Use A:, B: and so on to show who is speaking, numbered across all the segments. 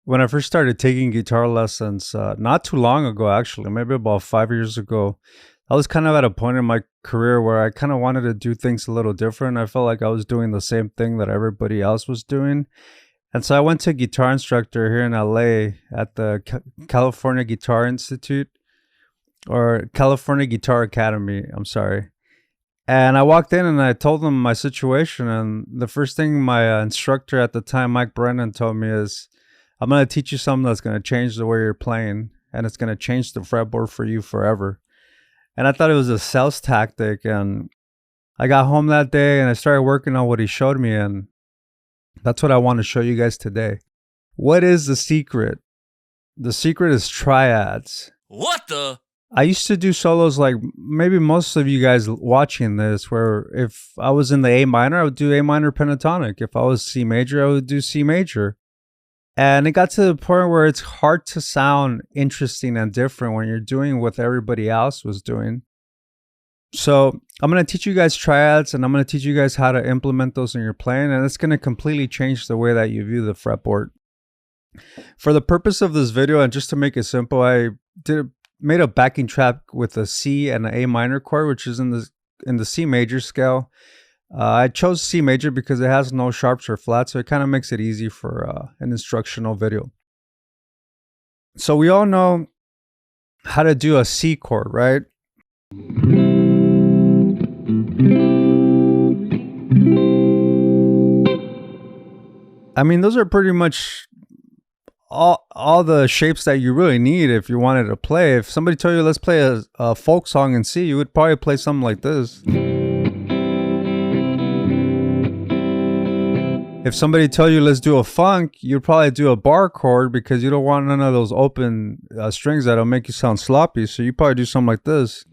A: When I first started taking guitar lessons, not too long ago, actually, maybe about 5 years ago, I was kind of at a point in my career where I kind of wanted to do things a little different. I felt like I was doing the same thing that everybody else was doing. And so I went to a guitar instructor here in LA at the California Guitar Institute or California Guitar Academy. I'm sorry. And I walked in and I told him my situation. And the first thing my instructor at the time, Mike Brennan, told me is, I'm going to teach you something that's going to change the way you're playing, and it's going to change the fretboard for you forever. And I thought it was a sales tactic. And I got home that day and I started working on what he showed me. And that's what I want to show you guys today. What is the secret? The secret is triads.
B: What the?
A: I used to do solos like maybe most of you guys watching this, where if I was in the A minor, I would do A minor pentatonic. If I was C major, I would do C major. And it got to the point where it's hard to sound interesting and different when you're doing what everybody else was doing. So I'm going to teach you guys triads, and I'm going to teach you guys how to implement those in your playing, and it's going to completely change the way that you view the fretboard. For the purpose of this video, and just to make it simple, I made a backing track with a C and an A minor chord, which is in the C major scale. I chose C major because it has no sharps or flats, so it kind of makes it easy for an instructional video. So we all know how to do a C chord, right? I mean, those are pretty much all the shapes that you really need if you wanted to play. If somebody told you, let's play a folk song in C, you would probably play something like this. If somebody told you, let's do a funk, you'd probably do a bar chord because you don't want none of those open strings that'll make you sound sloppy. So you probably do something like this.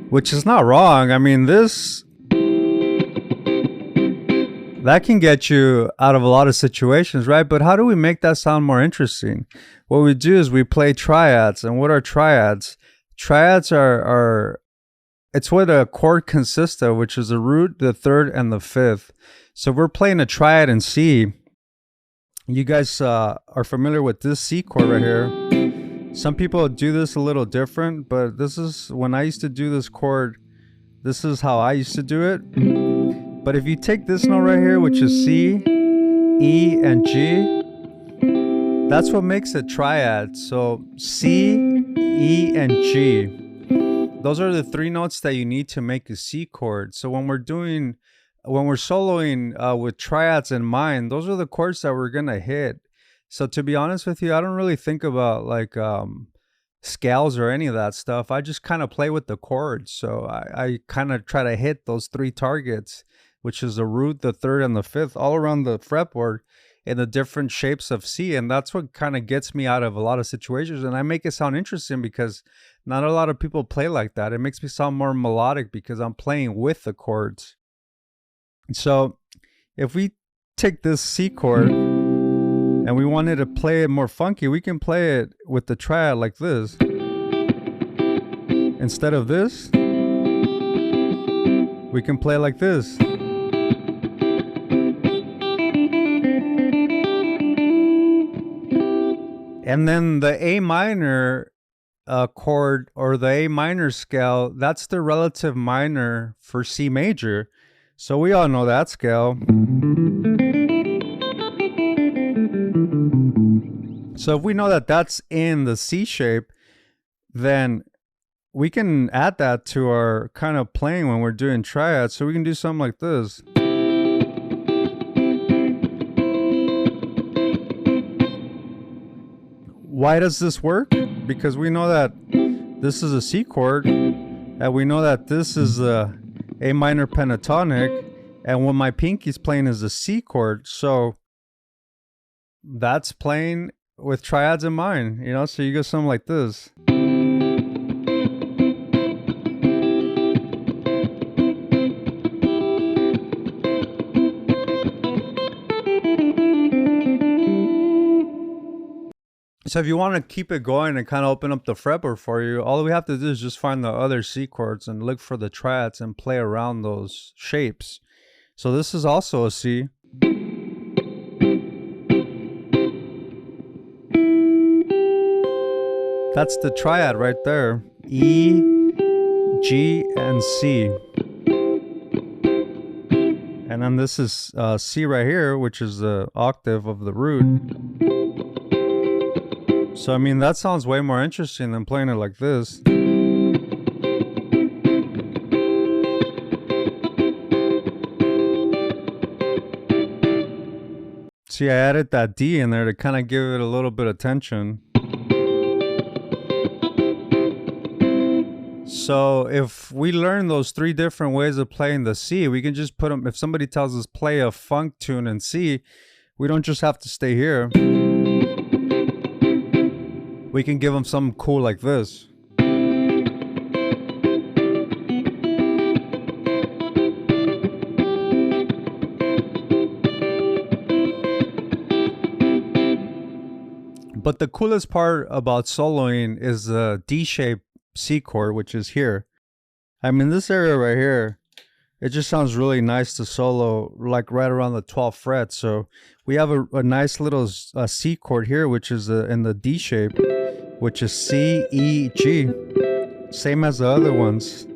A: Which is not wrong. I mean, that can get you out of a lot of situations, right? But how do we make that sound more interesting? What we do is we play triads. And what are triads? Triads are it's what a chord consists of, which is the root, the third, and the fifth. So if we're playing a triad in C, you guys are familiar with this C chord right here. Some people do this a little different, but this is when I used to do this chord, this is how I used to do it. But if you take this note right here, which is C, E, and G, that's what makes a triad. So C, E, and G. Those are the three notes that you need to make a C chord. So when we're soloing with triads in mind, those are the chords that we're gonna hit. So to be honest with you, I don't really think about like scales or any of that stuff. I just kind of play with the chords. So I kind of try to hit those three targets, which is the root, the third, and the fifth, all around the fretboard in the different shapes of C. And that's what kind of gets me out of a lot of situations. And I make it sound interesting because not a lot of people play like that. It makes me sound more melodic because I'm playing with the chords. So if we take this C chord and we wanted to play it more funky, we can play it with the triad like this. Instead of this, we can play like this. And then the A minor chord, or the A minor scale, that's the relative minor for C major. So we all know that scale. So if we know that that's in the C shape, then we can add that to our kind of playing when we're doing triads. So we can do something like this. Why does this work? Because we know that this is a C chord, and we know that this is a A minor pentatonic, and what my pinky's playing is a C chord. So that's playing with triads in mind, you know? So you go something like this. So if you want to keep it going and kind of open up the fretboard for you, all we have to do is just find the other C chords and look for the triads and play around those shapes. So this is also a C. That's the triad right there. E, G, and C. And then this is C right here, which is the octave of the root. So, I mean, that sounds way more interesting than playing it like this. See, I added that D in there to kind of give it a little bit of tension. So if we learn those 3 different ways of playing the C, we can just put them, if somebody tells us play a funk tune in C, we don't just have to stay here. We can give them something cool like this. But the coolest part about soloing is the D-shaped C chord, which is here. I mean, this area right here, it just sounds really nice to solo, like right around the 12th fret. So we have a nice little C chord here, which is in the D shape, which is C, E, G. Same as the other ones.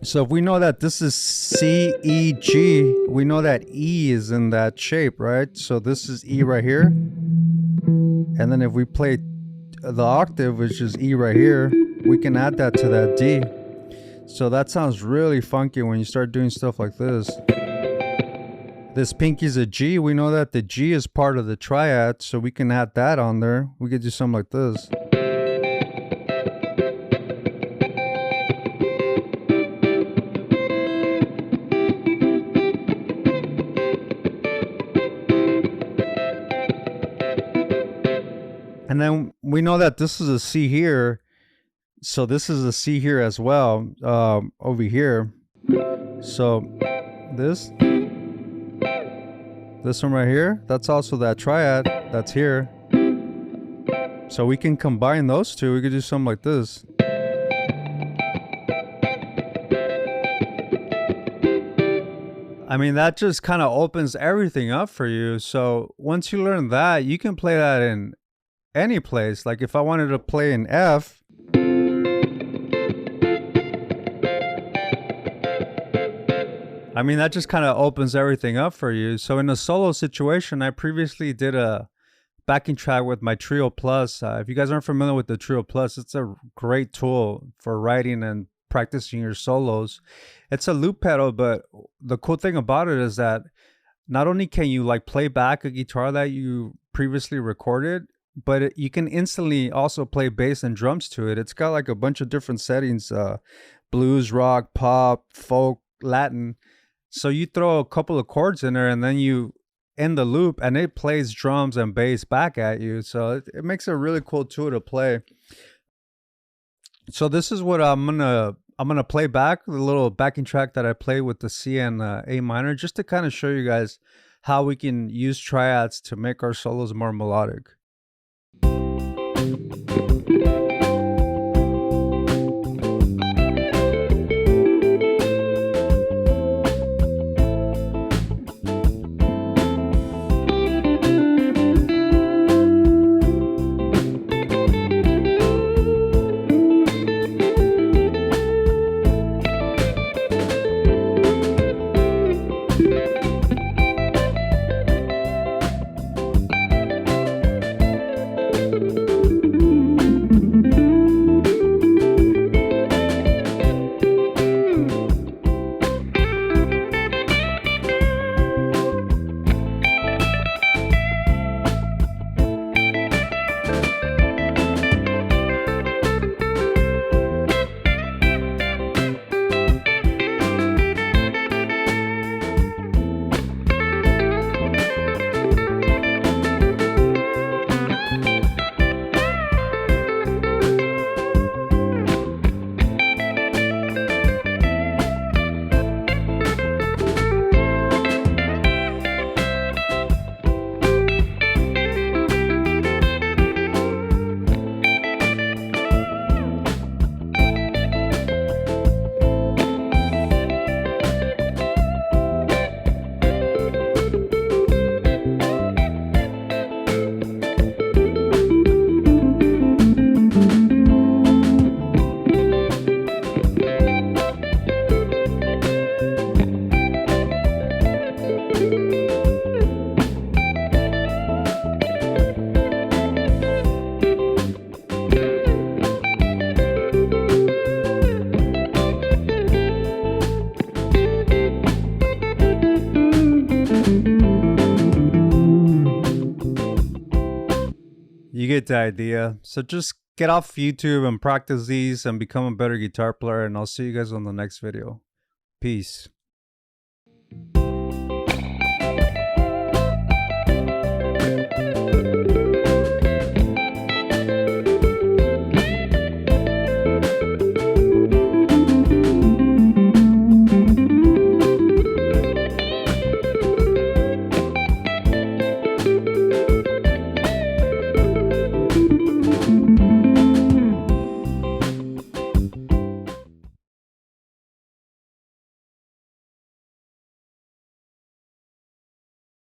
A: So if we know that this is C, E, G, we know that E is in that shape, right? So this is E right here. And then if we play the octave, which is E right here, we can add that to that D. So that sounds really funky when you start doing stuff like this. This pinky's a G. We know that the G is part of the triad, so we can add that on there. We could do something like this. And then we know that this is a C here. So this is a C here as well, over here. So this one right here, that's also that triad that's here. So we can combine those two. We could do something like this. I mean, that just kind of opens everything up for you. So once you learn that, you can play that in any place. Like if I wanted to play in F, I mean, that just kind of opens everything up for you. So in a solo situation, I previously did a backing track with my Trio Plus. If you guys aren't familiar with the Trio Plus, it's a great tool for writing and practicing your solos. It's a loop pedal, but the cool thing about it is that not only can you like play back a guitar that you previously recorded, but you can instantly also play bass and drums to it. It's got like a bunch of different settings, blues, rock, pop, folk, Latin. So you throw a couple of chords in there and then you end the loop and it plays drums and bass back at you. So it makes a really cool tool to play. So this is what I'm gonna play back, the little backing track that I play with the C and A minor, just to kind of show you guys how we can use triads to make our solos more melodic. get the idea. So just get off YouTube and practice these and become a better guitar player. And I'll see you guys on the next video. Peace.